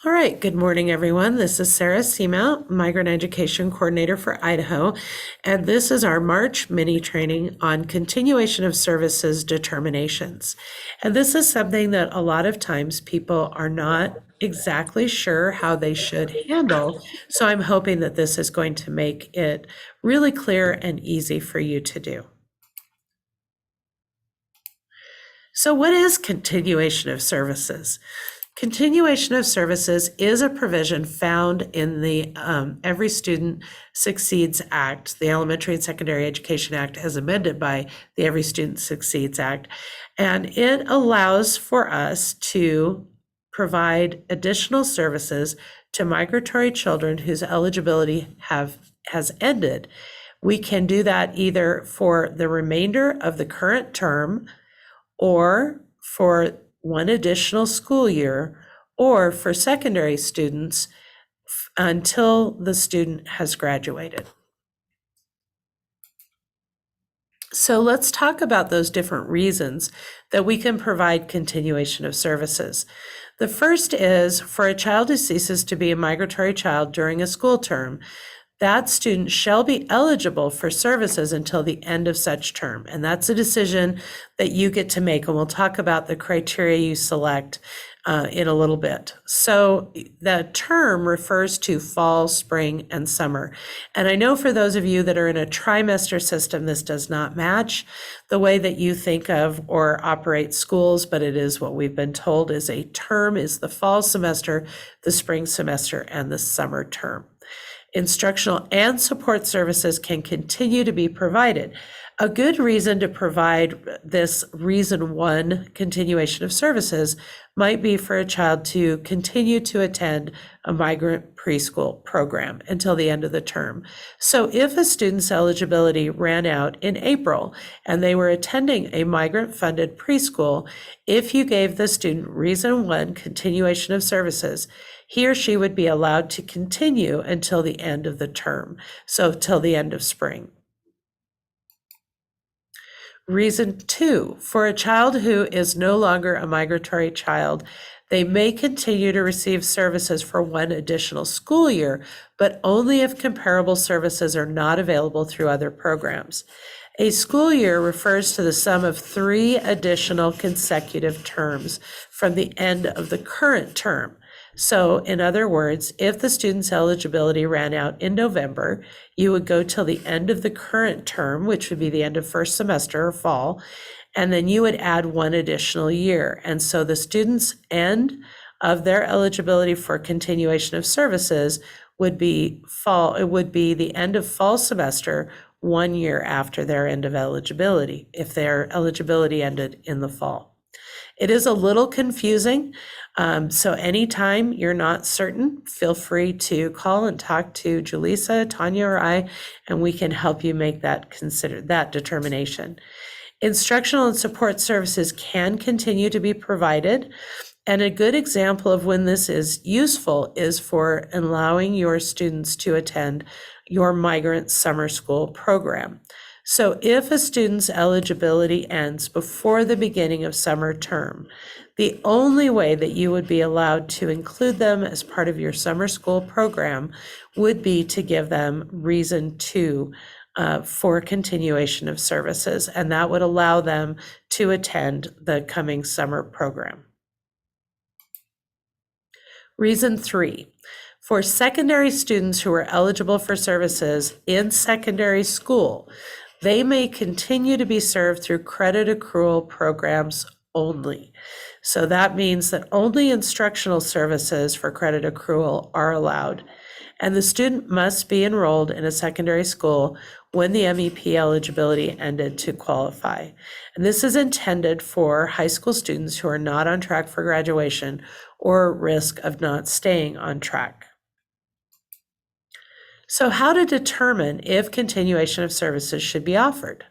All right, good morning, everyone. This is Sarah Seamount, Migrant Education Coordinator for Idaho, and this is our March mini training on continuation of services determinations. And this is something that a lot of times people are not exactly sure how they should handle, so I'm hoping that this is going to make it really clear and easy for you to do. So what is continuation of services? Continuation of services is a provision found in the Every Student Succeeds Act, the Elementary and Secondary Education Act as amended by the Every Student Succeeds Act. And it allows for us to provide additional services to migratory children whose eligibility has ended. We can do that either for the remainder of the current term, or for one additional school year, or for secondary students until the student has graduated. So let's talk about those different reasons that we can provide continuation of services. The first is for a child who ceases to be a migratory child during a school term, that student shall be eligible for services until the end of such term. And that's a decision that you get to make. And we'll talk about the criteria you select in a little bit. So the term refers to fall, spring, and summer. And I know for those of you that are in a trimester system, this does not match the way that you think of or operate schools, but it is what we've been told is a term is the fall semester, the spring semester, and the summer term. Instructional and support services can continue to be provided. A good reason to provide this reason one continuation of services might be for a child to continue to attend a migrant preschool program until the end of the term. So if a student's eligibility ran out in April and they were attending a migrant funded preschool, if you gave the student reason one continuation of services, he or she would be allowed to continue until the end of the term, so till the end of spring. Reason two, for a child who is no longer a migratory child, they may continue to receive services for one additional school year, but only if comparable services are not available through other programs. A school year refers to the sum of 3 additional consecutive terms from the end of the current term. So in other words, if the student's eligibility ran out in November, you would go till the end of the current term, which would be the end of first semester or fall, and then you would add 1 additional year. And so the student's end of their eligibility for continuation of services would be fall, it would be the end of fall semester 1 year after their end of eligibility, if their eligibility ended in the fall. It is a little confusing. So anytime you're not certain, feel free to call and talk to Julissa, Tanya, or I, and we can help you make that determination. Instructional and support services can continue to be provided. And a good example of when this is useful is for allowing your students to attend your migrant summer school program. So if a student's eligibility ends before the beginning of summer term, the only way that you would be allowed to include them as part of your summer school program would be to give them reason two for continuation of services, and that would allow them to attend the coming summer program. Reason 3, for secondary students who are eligible for services in secondary school, they may continue to be served through credit accrual programs only. So that means that only instructional services for credit accrual are allowed, and the student must be enrolled in a secondary school when the MEP eligibility ended to qualify. And this is intended for high school students who are not on track for graduation or at risk of not staying on track. So how to determine if continuation of services should be offered?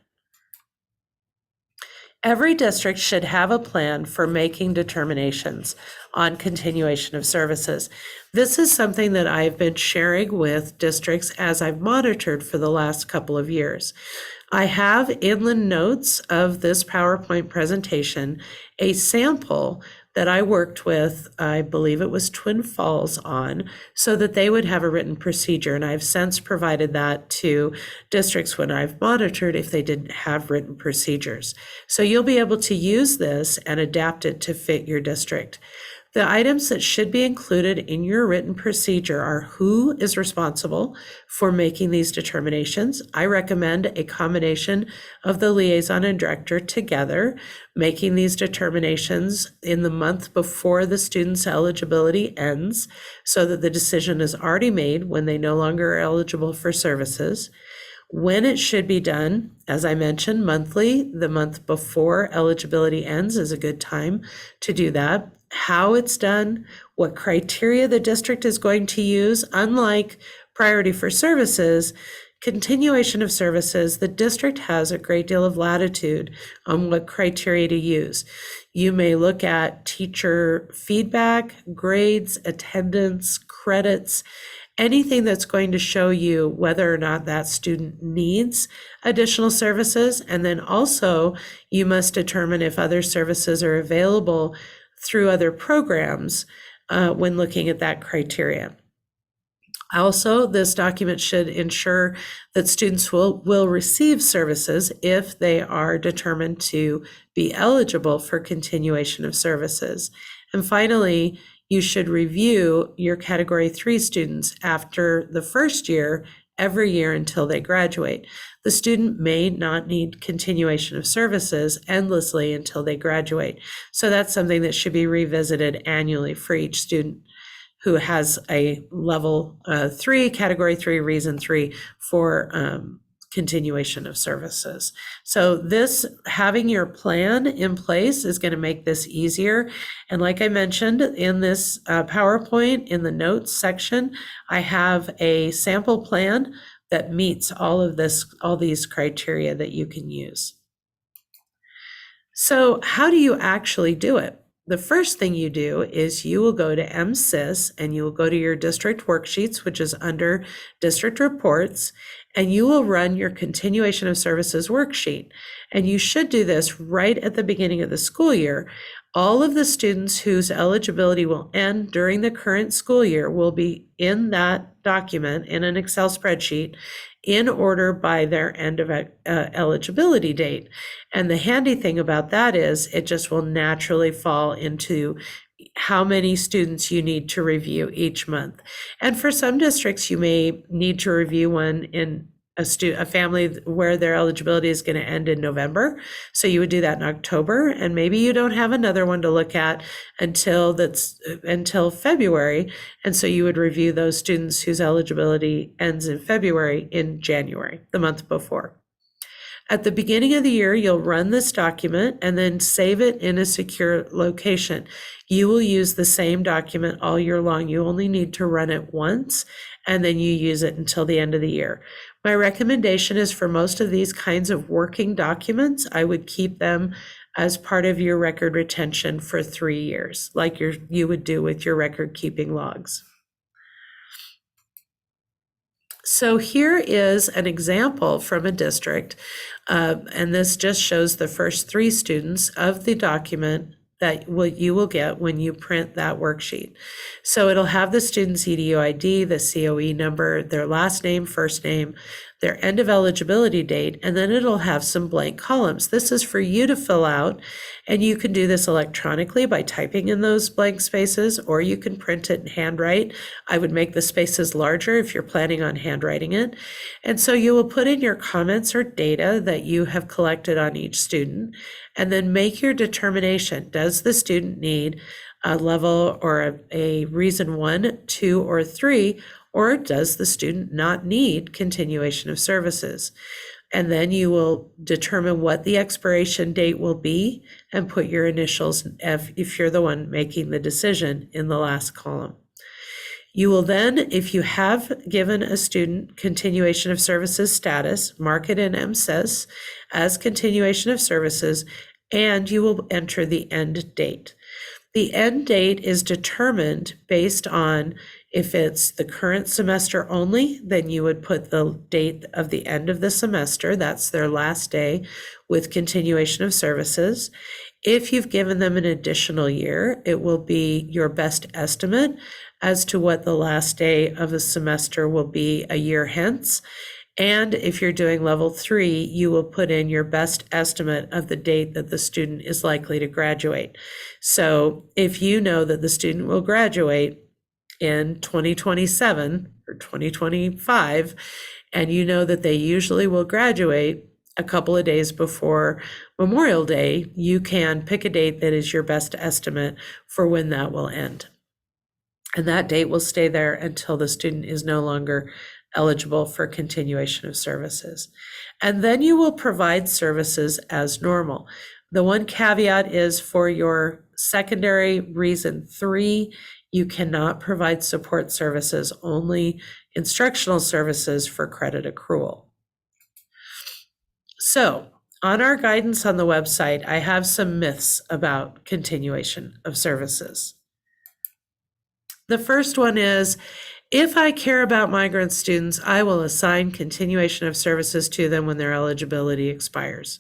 Every district should have a plan for making determinations on continuation of services. This is something that I've been sharing with districts as I've monitored for the last couple of years. I have in the notes of this PowerPoint presentation a sample that I worked with, I believe it was Twin Falls on, so that they would have a written procedure. And I've since provided that to districts when I've monitored if they didn't have written procedures. So you'll be able to use this and adapt it to fit your district. The items that should be included in your written procedure are who is responsible for making these determinations. I recommend a combination of the liaison and director together, making these determinations in the month before the student's eligibility ends, so that the decision is already made when they no longer are eligible for services. When it should be done, as I mentioned, monthly, the month before eligibility ends is a good time to do that. How it's done, what criteria the district is going to use. Unlike priority for services, continuation of services, the district has a great deal of latitude on what criteria to use. You may look at teacher feedback, grades, attendance, credits, anything that's going to show you whether or not that student needs additional services. And then also you must determine if other services are available through other programs when looking at that criteria. Also, this document should ensure that students will receive services if they are determined to be eligible for continuation of services. And finally, you should review your Category 3 students after the first year every year until they graduate. The student may not need continuation of services endlessly until they graduate. So that's something that should be revisited annually for each student who has a level 3, Category 3, Reason 3 for continuation of services. So this, having your plan in place is going to make this easier. And like I mentioned in this PowerPoint, in the notes section, I have a sample plan that meets all these criteria that you can use. So how do you actually do it? The first thing you do is you will go to MSIS and you will go to your district worksheets, which is under district reports, and you will run your continuation of services worksheet. And you should do this right at the beginning of the school year. All of the students whose eligibility will end during the current school year will be in that document in an Excel spreadsheet in order by their end of eligibility date. And the handy thing about that is it just will naturally fall into how many students you need to review each month. And for some districts, you may need to review one in a family where their eligibility is going to end in November. So you would do that in October, and maybe you don't have another one to look at until February. And so you would review those students whose eligibility ends in February in January, the month before. At the beginning of the year, you'll run this document and then save it in a secure location. You will use the same document all year long. You only need to run it once, and then you use it until the end of the year. My recommendation is for most of these kinds of working documents, I would keep them as part of your record retention for 3 years, like you would do with your record keeping logs. So here is an example from a district, and this just shows the first 3 students of the document that you will get when you print that worksheet. So it'll have the student's EDU ID, the COE number, their last name, first name, their end of eligibility date, and then it'll have some blank columns. This is for you to fill out, and you can do this electronically by typing in those blank spaces, or you can print it and handwrite. I would make the spaces larger if you're planning on handwriting it. And so you will put in your comments or data that you have collected on each student, and then make your determination. Does the student need a level or a reason 1, 2, or 3, or does the student not need continuation of services? And then you will determine what the expiration date will be and put your initials if you're the one making the decision in the last column. You will then, if you have given a student continuation of services status, mark it in MSIS as continuation of services, and you will enter the end date. The end date is determined based on if it's the current semester only, then you would put the date of the end of the semester, that's their last day with continuation of services. If you've given them an additional year, it will be your best estimate as to what the last day of the semester will be a year hence. And if you're doing level 3, you will put in your best estimate of the date that the student is likely to graduate. So if you know that the student will graduate in 2027 or 2025, and you know that they usually will graduate a couple of days before Memorial Day, you can pick a date that is your best estimate for when that will end. And that date will stay there until the student is no longer eligible for continuation of services. And then you will provide services as normal. The one caveat is for your secondary reason 3, you cannot provide support services, only instructional services for credit accrual. So, on our guidance on the website, I have some myths about continuation of services. The first one is, if I care about migrant students, I will assign continuation of services to them when their eligibility expires.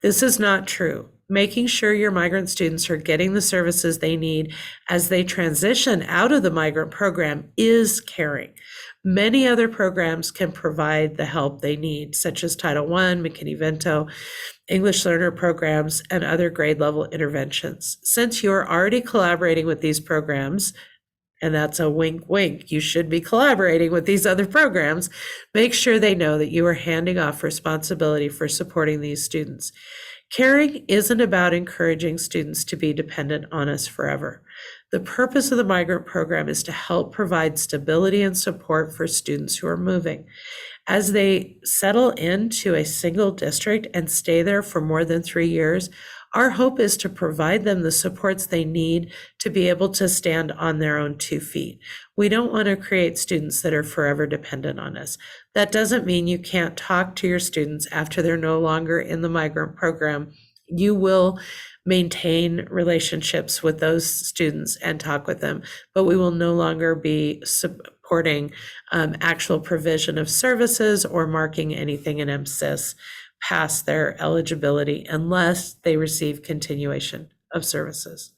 This is not true. Making sure your migrant students are getting the services they need as they transition out of the migrant program is caring. Many other programs can provide the help they need, such as Title I, McKinney-Vento, English learner programs, and other grade level interventions. Since you are already collaborating with these programs, and that's a wink, wink, you should be collaborating with these other programs, make sure they know that you are handing off responsibility for supporting these students. Caring isn't about encouraging students to be dependent on us forever. The purpose of the migrant program is to help provide stability and support for students who are moving. As they settle into a single district and stay there for more than 3 years, our hope is to provide them the supports they need to be able to stand on their own 2 feet. We don't want to create students that are forever dependent on us. That doesn't mean you can't talk to your students after they're no longer in the migrant program. You will maintain relationships with those students and talk with them, but we will no longer be supporting actual provision of services or marking anything in MSIS past their eligibility unless they receive continuation of services.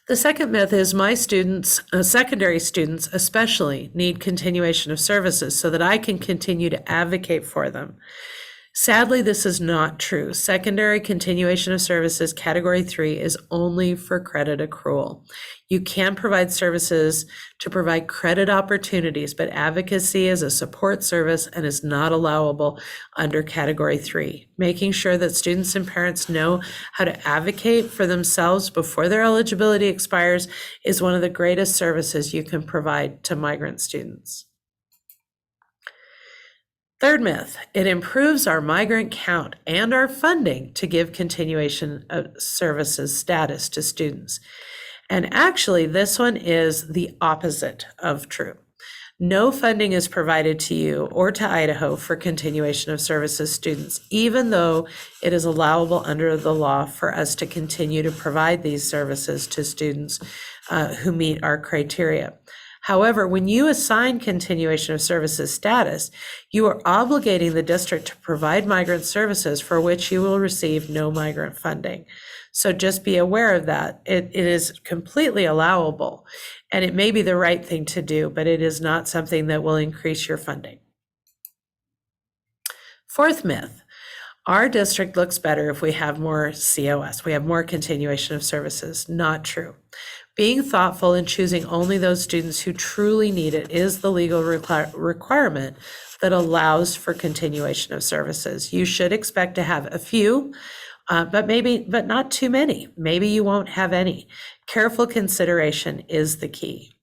The second myth is my students, secondary students especially, need continuation of services so that I can continue to advocate for them. Sadly, this is not true. Secondary continuation of services category 3 is only for credit accrual. You can provide services to provide credit opportunities, but advocacy is a support service and is not allowable under category 3. Making sure that students and parents know how to advocate for themselves before their eligibility expires is one of the greatest services you can provide to migrant students. Third myth, it improves our migrant count and our funding to give continuation of services status to students. And actually, this one is the opposite of true. No funding is provided to you or to Idaho for continuation of services students, even though it is allowable under the law for us to continue to provide these services to students who meet our criteria. However, when you assign continuation of services status, you are obligating the district to provide migrant services for which you will receive no migrant funding. So just be aware of that. It is completely allowable, and it may be the right thing to do, but it is not something that will increase your funding. Fourth myth, our district looks better if we have more COS, we have more continuation of services. Not true. Being thoughtful and choosing only those students who truly need it is the legal requirement that allows for continuation of services. You should expect to have a few, but not too many. Maybe you won't have any. Careful consideration is the key.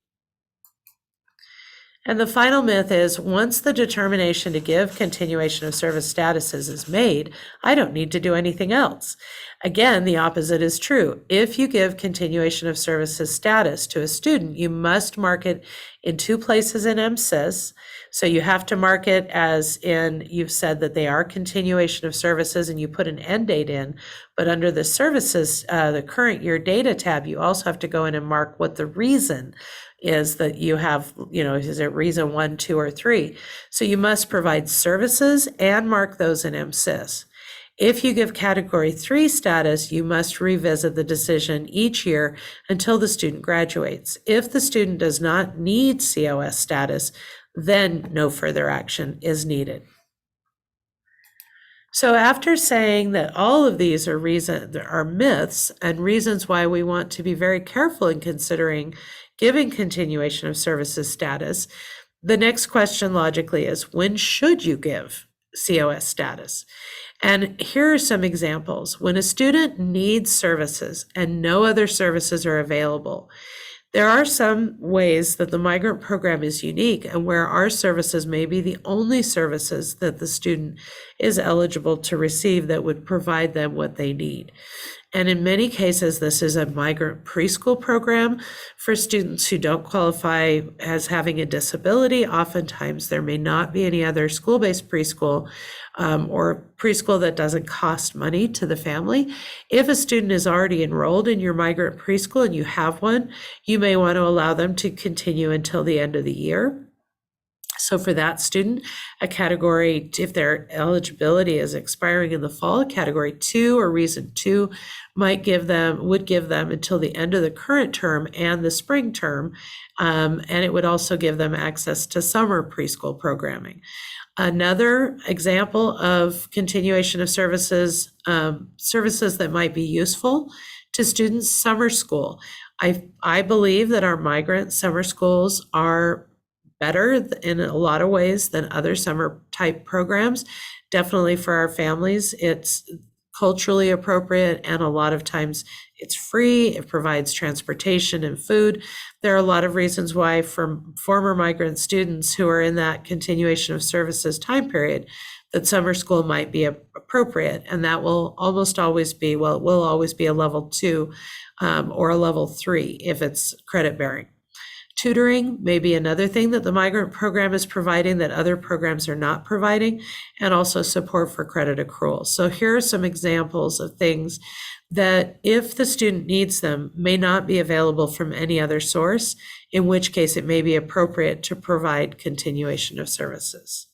And the final myth is, once the determination to give continuation of service statuses is made, I don't need to do anything else. Again, the opposite is true. If you give continuation of services status to a student, you must mark it in 2 places in MSIS. So you have to mark it as in, you've said that they are continuation of services and you put an end date in, But under the services, the current year data tab, you also have to go in and mark what the reason is that you have, is it reason 1, 2, or 3? So you must provide services and mark those in MSIS. If you give category 3 status, you must revisit the decision each year until the student graduates. If the student does not need COS status, then no further action is needed. So after saying that all of these are myths and reasons why we want to be very careful in considering giving continuation of services status, the next question logically is, when should you give COS status? And here are some examples. When a student needs services and no other services are available, there are some ways that the migrant program is unique and where our services may be the only services that the student is eligible to receive that would provide them what they need. And in many cases, this is a migrant preschool program for students who don't qualify as having a disability. Oftentimes, there may not be any other school-based preschool or preschool that doesn't cost money to the family. If a student is already enrolled in your migrant preschool and you have one, you may want to allow them to continue until the end of the year. So for that student, a category, if their eligibility is expiring in the fall, category 2 or reason 2 would give them until the end of the current term and the spring term. And it would also give them access to summer preschool programming. Another example of continuation of services that might be useful to students, summer school. I believe that our migrant summer schools are better in a lot of ways than other summer type programs. Definitely for our families, it's culturally appropriate, and a lot of times it's free. It provides transportation and food. There are a lot of reasons why for former migrant students who are in that continuation of services time period, that summer school might be appropriate, and that will almost always be, it will always be a level 2 or a level 3 if it's credit bearing. Tutoring may be another thing that the migrant program is providing that other programs are not providing, and also support for credit accrual. So here are some examples of things that, if the student needs them, may not be available from any other source, in which case it may be appropriate to provide continuation of services.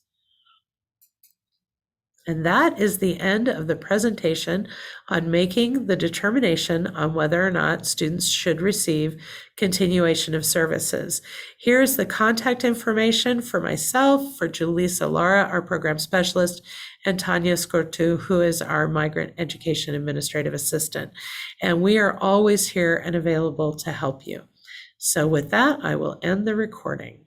And that is the end of the presentation on making the determination on whether or not students should receive continuation of services. Here's the contact information for myself, for Julissa Lara, our program specialist, and Tanya Scortu, who is our migrant education administrative assistant. And we are always here and available to help you. So with that, I will end the recording.